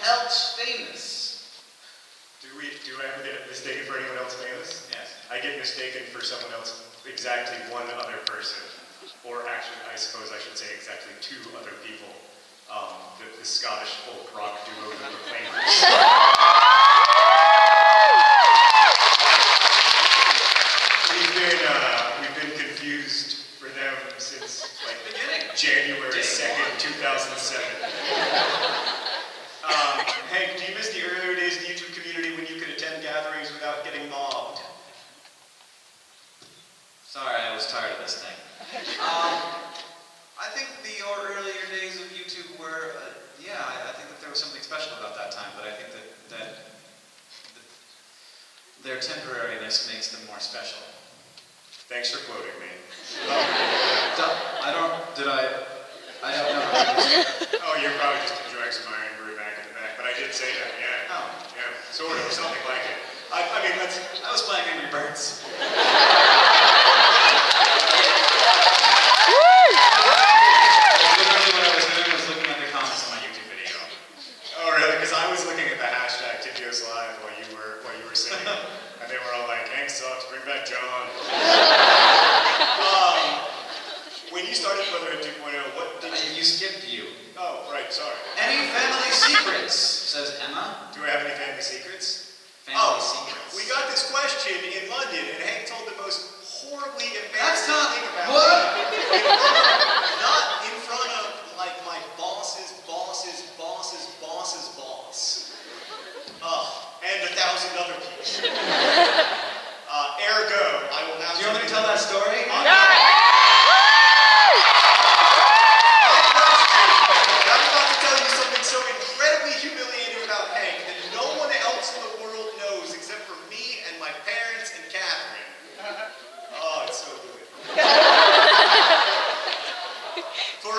else famous? Do I ever get mistaken for anyone else famous? Yes. I get mistaken for someone else, exactly one other person. Or actually, I suppose I should say exactly two other people. The Scottish folk rock duo, the Proclaimers. We've been confused for them since like January 2nd, 2007. Hank, do you miss the earlier days of the YouTube community when you could attend gatherings without getting mobbed? Sorry, I was tired of this thing. I think the earlier days of YouTube were, I think that there was something special about that time, but I think that their temporariness makes them more special. Thanks for quoting me. I don't know. Oh, you're probably just enjoying some Iron Brew back in the back, but I did say that, yeah. Oh. Yeah, sort of, something like it. I was playing Angry Birds. Literally what I was doing was looking at the comments on my YouTube video. Oh, really? Because I was looking at the hashtag TFIOSlive while you were singing, and they were all like, Hank sucks, bring back John. When you started Brotherhood 2.0, what did you... You skipped you. Oh, right, sorry. Any family secrets, says Emma. Do I have any family secrets? Family secrets. We got this question in London, and Hank told the most horribly That's embarrassing not... thing about What? Not in front of, like, my boss's boss. And 1,000 other people. Ergo, I will now... Do you want me to tell that story? I'm about to tell you something so incredibly humiliating about Hank that no one else in the world knows except for me and my parents and Catherine. Oh, it's so good. For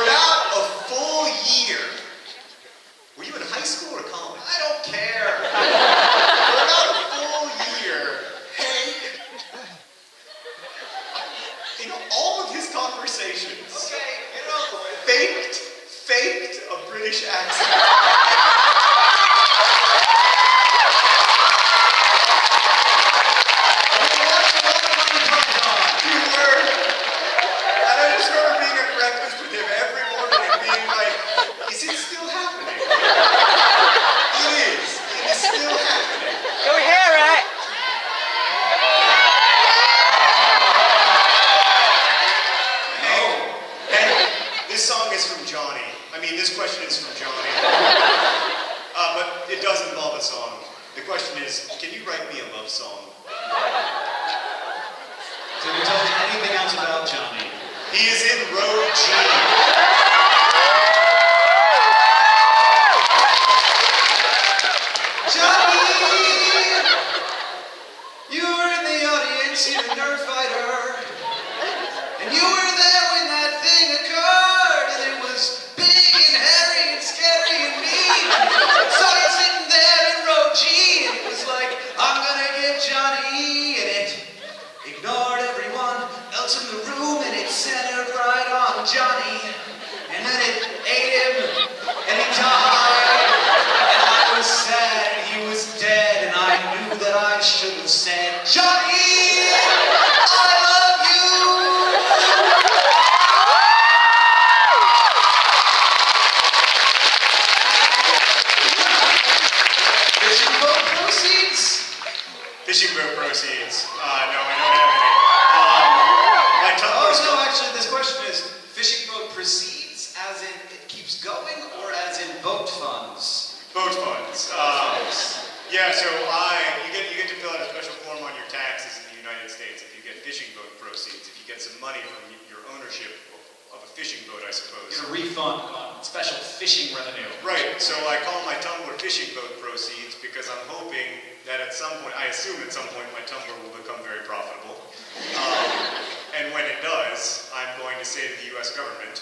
about a full year, were you in high school or college? I don't care. For about a full year, Hank, in all of his conversations, faked a British accent. And I just remember being at breakfast with him every morning and being like, is it still happening? It is. It is still happening. Go here, right? Hey, this song is from Johnny. This question is from Johnny. But it does involve a song. The question is, can you write me a love song? Can you tell me anything else about Johnny? He is in row G. Johnny! You were in the audience, you're a nerd fighter. And you were there when that thing occurred. And it was big and hairy and scary and mean. Saw you sitting there in row G. And it was like, I'm gonna get Johnny. And it ignored everyone else in the room. And it centered right on Johnny. And then it ate him. And he died. And I was sad. He was dead. And I knew that I should have said, Johnny, I love you. Fishing boat proceeds? Fishing boat proceeds. No, I don't have any. My Tumblr's no, actually, this question is, fishing boat proceeds, as in it keeps going, or as in boat funds? boat funds. Yeah, so you get to fill out a special form on your taxes in the United States if you get fishing boat proceeds, if you get some money from your ownership of a fishing boat, I suppose. Get a refund on special fishing revenue. Right, so I call my Tumblr fishing boat proceeds because I'm hoping that at some point, I assume at some point my Tumblr will become very profitable. And when it does, I'm going to say to the US government,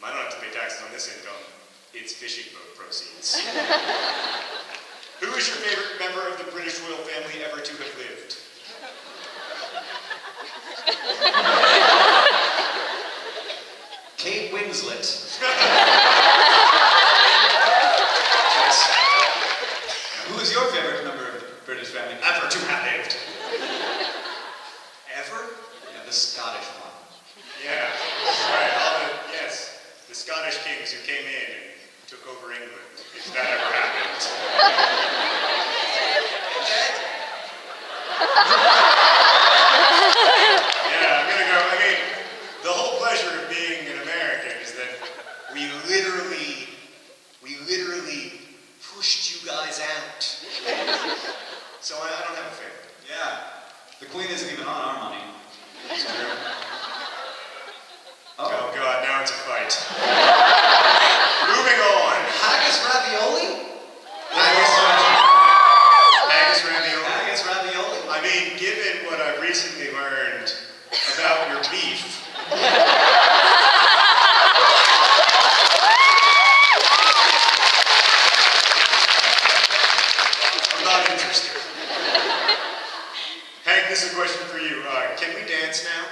I don't have to pay taxes on this income, it's fishing boat proceeds. Who is your favorite member of the British royal family ever to have lived? Kate Winslet. to have lived. Ever? Yeah, the Scottish one. Yeah, right. Yes, the Scottish kings who came in and took over England, if that ever happened. Yeah, I'm gonna go. I mean, the whole pleasure of being an American is that we literally pushed you guys out. So I don't have a favorite. Yeah. The Queen isn't even on our money. It's true. Oh. Oh God, now it's a fight. Moving on. Haggis ravioli? Haggis ravioli. Haggis ravioli? I mean, given what I've recently learned about your beef, I'm not interested. Hank, this is a question for you. Can we dance now?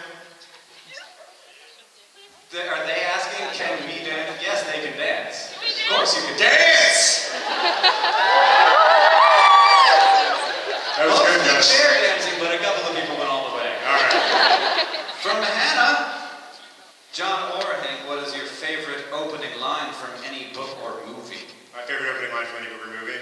Are they asking, can we dance? Yes, they can dance. Of course you can Dance! That was good, guys. Chair dancing, but a couple of people went all the way. All right. From Hannah, John or Hank, what is your favorite opening line from any book or movie? My favorite opening line from any book or movie?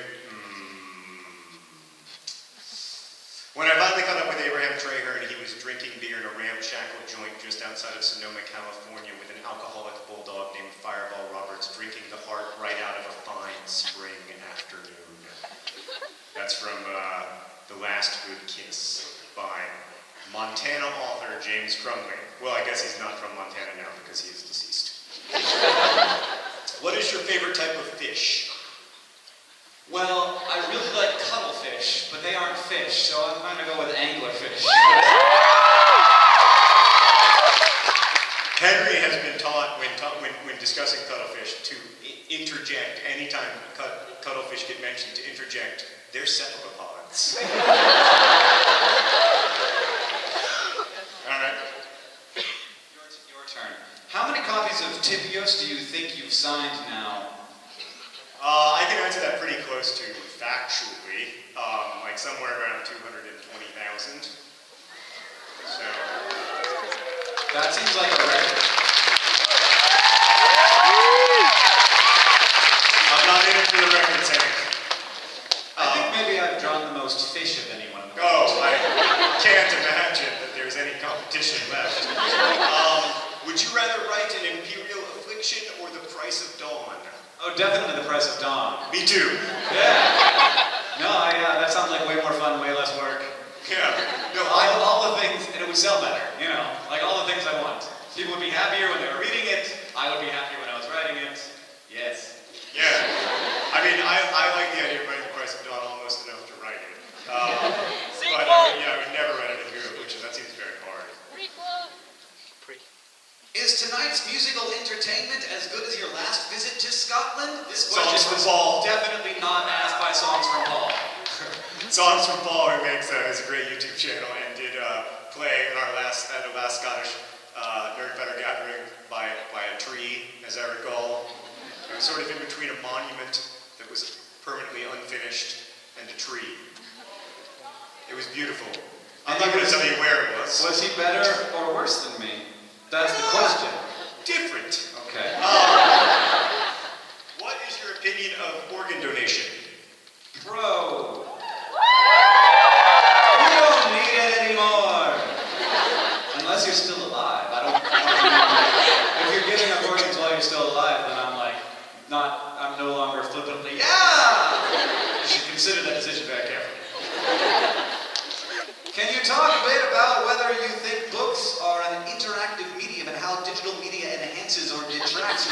When I finally caught up with Abraham Traherne, he was drinking beer in a ramshackle joint just outside of Sonoma, California, with an alcoholic bulldog named Fireball Roberts drinking the heart right out of a fine spring afternoon. That's from The Last Good Kiss by Montana author James Crumley. Well, I guess he's not from Montana now because he is deceased. What is your favorite type of fish? Well, I really like cuttlefish, but they aren't fish, so I'm going to go with anglerfish. Henry has been taught when discussing cuttlefish to interject anytime cuttlefish get mentioned, to interject their cephalopods. All right. Your turn. How many copies of TFIOS do you think you've signed now? I can answer that pretty close to factually, like somewhere around 220,000. So That seems like a record. I'm not in it for the record, Hank. I think maybe I've drawn the most fish of anyone. Oh, I can't imagine that there's any competition left. Would you rather write an Imperial Affliction or The Price of Dawn? Oh, definitely The Price of Dawn. Me too. Yeah. No, that sounds like way more fun, way less work. Yeah. No, All the things, and it would sell better, you know, like all the things I want. People would be happier when they were reading it. I would be happier when I was writing it. Yes. Yeah. I mean, I like the idea of writing The Price of Dawn almost enough to write it. But I would never write an Imperial Affliction. That seems very hard. Is tonight's musical entertainment as good as your last visit to Scotland? This question Songs from was Paul. definitely not asked by Songs from Paul. Songs from Paul, who makes has a great YouTube channel and did play at our last Scottish Nerd Fighter gathering by a tree, as I recall. It was sort of in between a monument that was permanently unfinished and a tree. It was beautiful. I'm not going to tell you where it was. Was he better or worse than me? That's the question. Different. Okay. What is your opinion of organ donation? Bro. You don't need it anymore. Unless you're still alive. If you're giving up organs while you're still alive, then I'm no longer flippantly, yeah! You should consider that decision very carefully. Can you talk a bit about whether you think books are an interactive medium and how digital media enhances or detracts